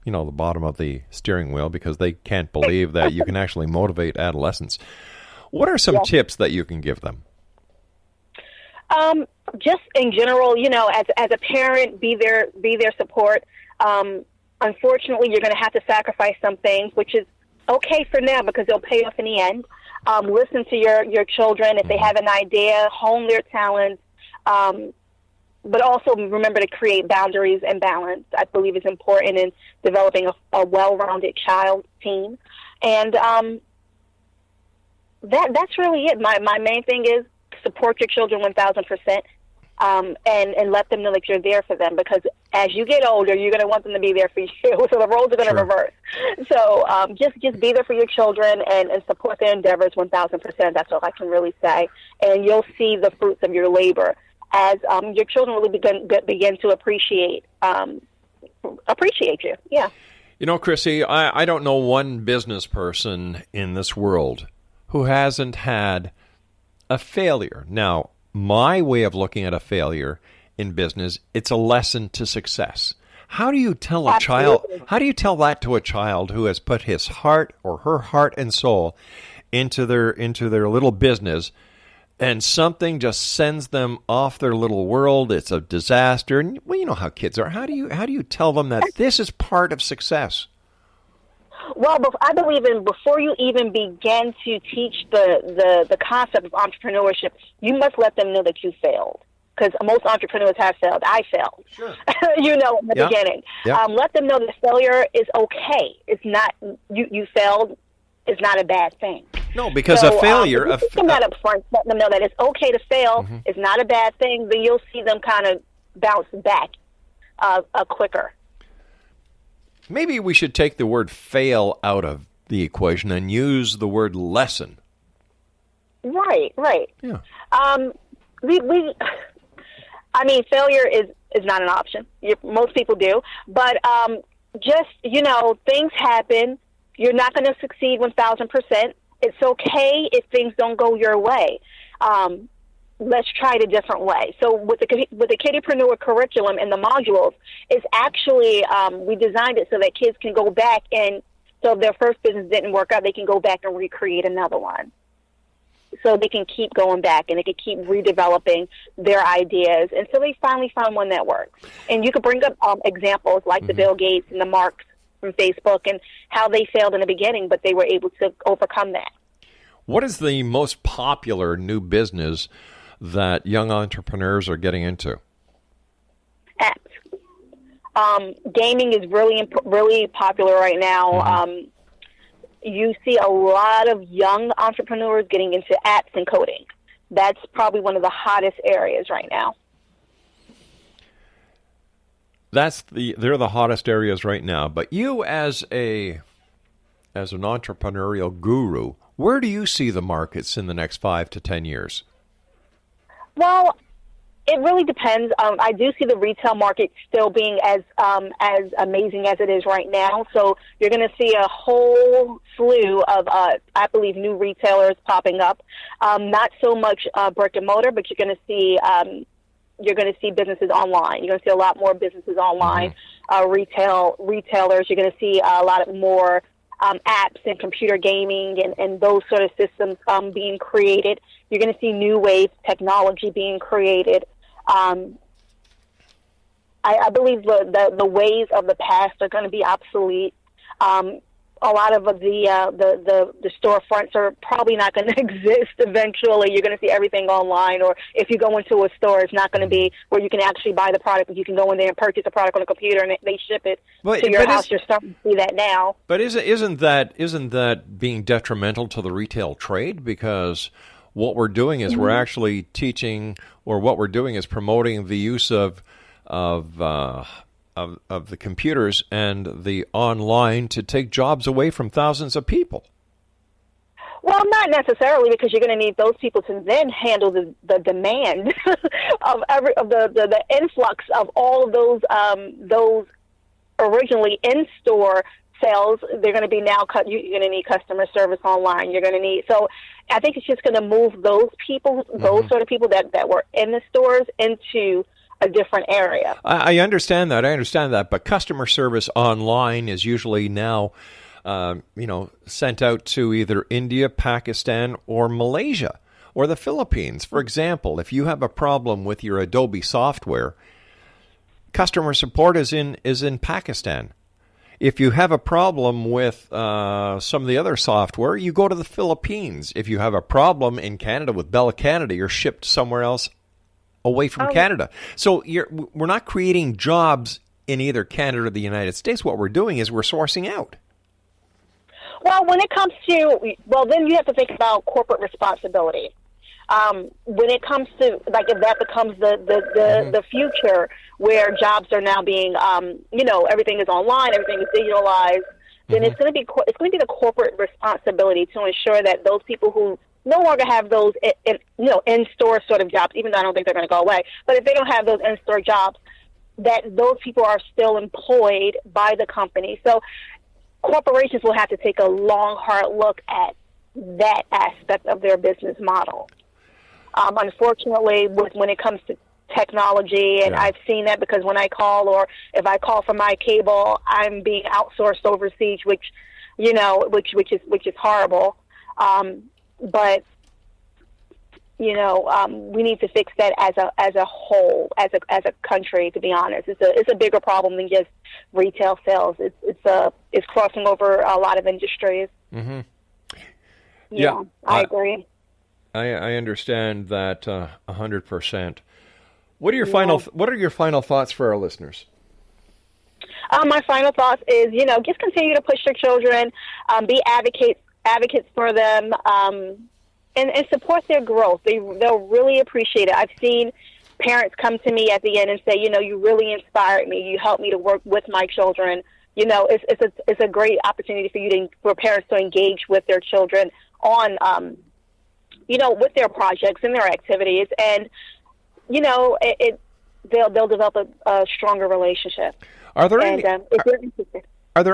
bottom of the steering wheel because they can't believe that you can actually motivate adolescents, what are some tips that you can give them? Just in general, as a parent, be their support. Unfortunately, you're going to have to sacrifice some things, which is okay for now because they'll pay off in the end. Listen to your children. If they have an idea, hone their talents. But also remember to create boundaries and balance. I believe is important in developing a well-rounded child team. And that's really it. My main thing is support your children 1,000%, and let them know that you're there for them, because as you get older, you're going to want them to be there for you. So the roles are going to reverse. So just be there for your children and support their endeavors 1,000%. That's all I can really say. And you'll see the fruits of your labor as your children really begin to appreciate you. Yeah. Chrissy, I don't know one business person in this world who hasn't had a failure. Now, my way of looking at a failure in business, it's a lesson to success. How do you tell a child? How do you tell that to a child who has put his heart or her heart and soul into their little business, and something just sends them off their little world? It's a disaster. And well, you know how kids are. How do you tell them that this is part of success? Well, I believe before you even begin to teach the concept of entrepreneurship, you must let them know that you failed. Because most entrepreneurs have failed. I failed, sure. In the beginning. Yep. Let them know that failure is okay. It's not, you failed is not a bad thing. No, because a failure... If you teach them that up front, let them know that it's okay to fail, it's not a bad thing, then you'll see them kind of bounce back quicker. Maybe we should take the word fail out of the equation and use the word lesson. Right. Yeah. Failure is not an option. Most people do. But things happen. You're not going to succeed 1,000%. It's okay if things don't go your way. Let's try it a different way. So with the Kittypreneur curriculum and the modules, it's actually, we designed it so that kids can go back, and so if their first business didn't work out, they can go back and recreate another one. So they can keep going back and they can keep redeveloping their ideas until they finally find one that works. And you could bring up examples like the Bill Gates and the Marks from Facebook and how they failed in the beginning, but they were able to overcome that. What is the most popular new business that young entrepreneurs are getting into? Apps. Gaming is really popular right now. You see a lot of young entrepreneurs getting into apps and coding. That's probably one of the hottest areas right now. They're the hottest areas right now. But you as an entrepreneurial guru, where do you see the markets in the next 5 to 10 years? Well, it really depends. I do see the retail market still being as amazing as it is right now. So you're going to see a whole slew of, I believe, new retailers popping up. Not so much brick and mortar, but you're going to see businesses online. You're going to see a lot more businesses online. Retailers. You're going to see a lot more apps and computer gaming and those sort of systems being created. You're going to see new wave technology being created. I believe the ways of the past are going to be obsolete. A lot of the storefronts are probably not going to exist eventually. You're going to see everything online, or if you go into a store, it's not going to be where you can actually buy the product, but you can go in there and purchase a product on a computer and they ship it to your house. You're starting to see that now. But isn't that being detrimental to the retail trade? Because what we're doing is we're actually teaching, or what we're doing is promoting the use of the computers and the online to take jobs away from thousands of people. Well, not necessarily, because you're going to need those people to then handle the demand of the influx of all of those originally in-store sales. They're going to be now cut. You're going to need customer service online. You're going to need, so I think it's just going to move those people, those sort of people that were in the stores into a different area. I understand that. But customer service online is usually now, sent out to either India, Pakistan, or Malaysia, or the Philippines. For example, if you have a problem with your Adobe software, customer support is in Pakistan. If you have a problem with some of the other software, you go to the Philippines. If you have a problem in Canada with Bell Canada, you're shipped somewhere else away from Canada. So we're not creating jobs in either Canada or the United States. What we're doing is we're sourcing out. Well, when it comes to, then you have to think about corporate responsibility. When it comes to, like, if that becomes the future where jobs are now being, everything is online, everything is digitalized, then it's going to be the corporate responsibility to ensure that those people who no longer have those in-store sort of jobs, even though I don't think they're going to go away, but if they don't have those in-store jobs, that those people are still employed by the company. So corporations will have to take a long, hard look at that aspect of their business model. Unfortunately, when it comes to technology, and I've seen that because when I call, or if I call from my cable, I'm being outsourced overseas, which is horrible. But we need to fix that as a whole, as a country. To be honest, it's a bigger problem than just retail sales. It's crossing over a lot of industries. Mm-hmm. Yeah, I agree. I understand that 100%. What are your final thoughts for our listeners? My final thoughts is, just continue to push your children, be advocates for them, and support their growth. They'll really appreciate it. I've seen parents come to me at the end and say, you really inspired me. You helped me to work with my children. It's a great opportunity for parents to engage with their children on, with their projects and their activities, and they'll develop a stronger relationship. Are there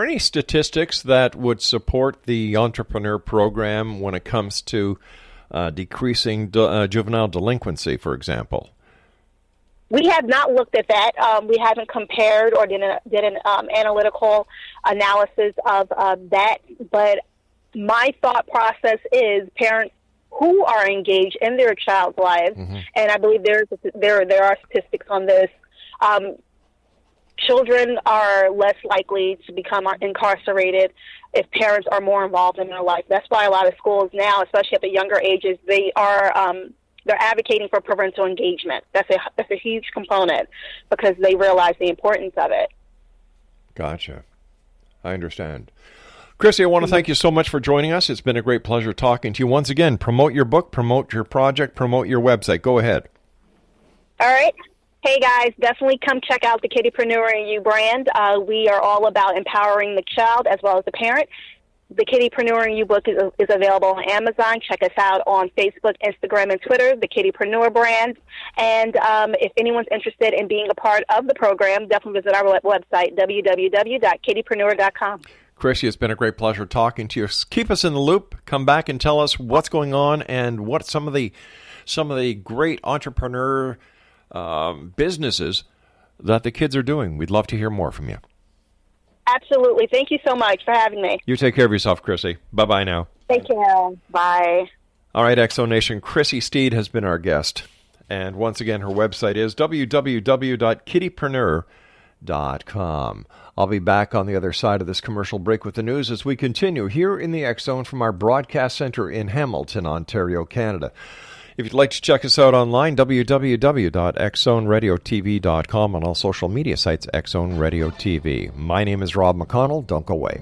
any statistics that would support the entrepreneur program when it comes to decreasing juvenile delinquency, for example? We have not looked at that. We haven't compared or did an analytical analysis of that. But my thought process is parents who are engaged in their child's lives, and I believe there are statistics on this. Children are less likely to become incarcerated if parents are more involved in their life. That's why a lot of schools now, especially at the younger ages, they're advocating for parental engagement. That's a huge component because they realize the importance of it. Gotcha. I understand. CHRISSY, I want to thank you so much for joining us. It's been a great pleasure talking to you. Once again, promote your book, promote your project, promote your website. Go ahead. All right. Hey, guys, definitely come check out the Kittypreneur and You brand. We are all about empowering the child as well as the parent. The Kittypreneur and You book is available on Amazon. Check us out on Facebook, Instagram, and Twitter, the Kittypreneur brand. And if anyone's interested in being a part of the program, definitely visit our website, www.kittypreneur.com. CHRISSY, it's been a great pleasure talking to you. Keep us in the loop. Come back and tell us what's going on and what some of the great entrepreneur businesses that the kids are doing. We'd love to hear more from you. Absolutely. Thank you so much for having me. You take care of yourself, CHRISSY. Bye-bye now. Take care. Bye. All right, Exo Nation, CHRISSY STEED has been our guest. And once again, her website is www.kittypreneur.com. I'll be back on the other side of this commercial break with the news as we continue here in the X Zone from our broadcast center in Hamilton, Ontario, Canada. If you'd like to check us out online, www.xzoneradiotv.com, on all social media sites, X Zone Radio TV. My name is Rob McConnell. Don't go away.